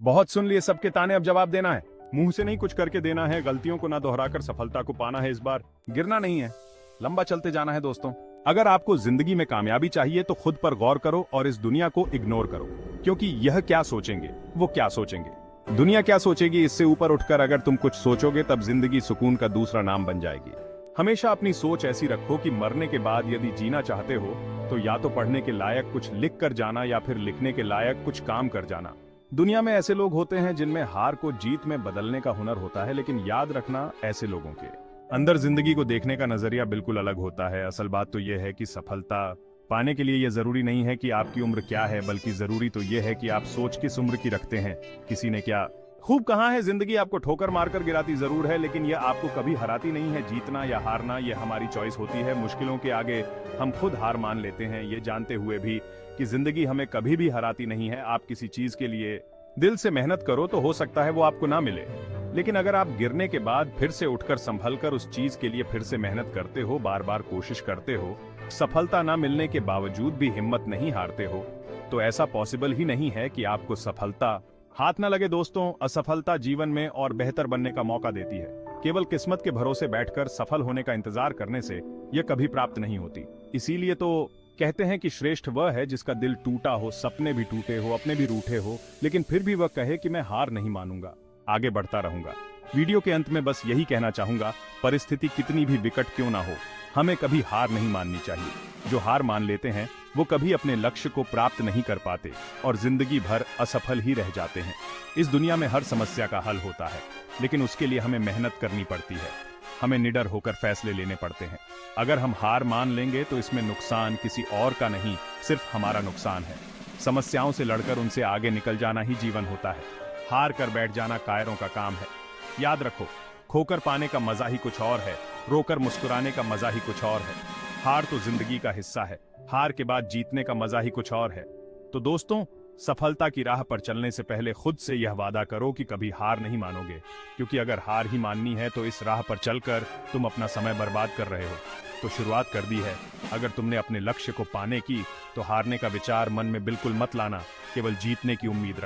बहुत सुन लिए सबके ताने, अब जवाब देना है। मुंह से नहीं, कुछ करके देना है। गलतियों को ना दोहराकर सफलता को पाना है। इस बार गिरना नहीं है, लंबा चलते जाना है दोस्तों। अगर आपको जिंदगी में कामयाबी चाहिए तो खुद पर गौर करो और इस दुनिया को इग्नोर करो, क्योंकि यह क्या सोचेंगे, वो क्या सोचेंगे, दुनिया क्या सोचेगी, इससे ऊपर उठकर अगर तुम कुछ सोचोगे तब जिंदगी सुकून का दूसरा नाम बन जाएगी। हमेशा अपनी सोच ऐसी रखो कि मरने के बाद यदि जीना चाहते हो तो या तो पढ़ने के लायक कुछ लिख कर जाना या फिर लिखने के लायक कुछ काम कर जाना। दुनिया में ऐसे लोग होते हैं जिनमें हार को जीत में बदलने का हुनर होता है, लेकिन याद रखना ऐसे लोगों के अंदर जिंदगी को देखने का नजरिया बिल्कुल अलग होता है। असल बात तो यह है कि सफलता पाने के लिए यह जरूरी नहीं है कि आपकी उम्र क्या है, बल्कि जरूरी तो यह है कि आप सोच किस उम्र की रखते हैं। किसी ने क्या खूब कहा है, जिंदगी आपको ठोकर मारकर गिराती जरूर है, लेकिन यह आपको कभी हराती नहीं है। जीतना या हारना यह हमारी चॉइस होती है। मुश्किलों के आगे हम खुद हार मान लेते हैं, ये जानते हुए भी कि जिंदगी हमें कभी भी हराती नहीं है। आप किसी चीज के लिए दिल से मेहनत करो तो हो सकता है वो आपको ना मिले, लेकिन अगर आप गिरने के बाद फिर से उठकर संभल कर उस चीज के लिए फिर से मेहनत करते हो, बार बार कोशिश करते हो, सफलता ना मिलने के बावजूद भी हिम्मत नहीं हारते हो, तो ऐसा पॉसिबल ही नहीं है कि आपको सफलता हाथ न लगे। दोस्तों, असफलता जीवन में और बेहतर बनने का मौका देती है। केवल किस्मत के भरोसे बैठकर सफल होने का इंतजार करने से यह कभी प्राप्त नहीं होती। इसीलिए तो कहते हैं कि श्रेष्ठ वह है जिसका दिल टूटा हो, सपने भी टूटे हो, अपने भी रूठे हो, लेकिन फिर भी वह कहे कि मैं हार नहीं मानूंगा, आगे बढ़ता रहूंगा। वीडियो के अंत में बस यही कहना चाहूंगा, परिस्थिति कितनी भी विकट क्यों ना हो, हमें कभी हार नहीं माननी चाहिए। जो हार मान लेते हैं वो कभी अपने लक्ष्य को प्राप्त नहीं कर पाते और जिंदगी भर असफल ही रह जाते हैं। इस दुनिया में हर समस्या का हल होता है, लेकिन उसके लिए हमें मेहनत करनी पड़ती है। हमें निडर होकर फैसले लेने पड़ते हैं। अगर हम हार मान लेंगे तो इसमें नुकसान किसी और का नहीं, सिर्फ हमारा नुकसान है। समस्याओं से लड़कर उनसे आगे निकल जाना ही जीवन होता है। हार कर बैठ जाना कायरों का काम है। याद रखो, खोकर पाने का मजा ही कुछ और है, रोकर मुस्कुराने का मजा ही कुछ और है। हार तो जिंदगी का हिस्सा है, हार के बाद जीतने का मजा ही कुछ और है। तो दोस्तों, सफलता की राह पर चलने से पहले खुद से यह वादा करो कि कभी हार नहीं मानोगे, क्योंकि अगर हार ही माननी है तो इस राह पर चलकर तुम अपना समय बर्बाद कर रहे हो। तो शुरुआत कर दी है, अगर तुमने अपने लक्ष्य को पाने की तो हारने का विचार मन में बिल्कुल मत लाना, केवल जीतने की उम्मीद रखो।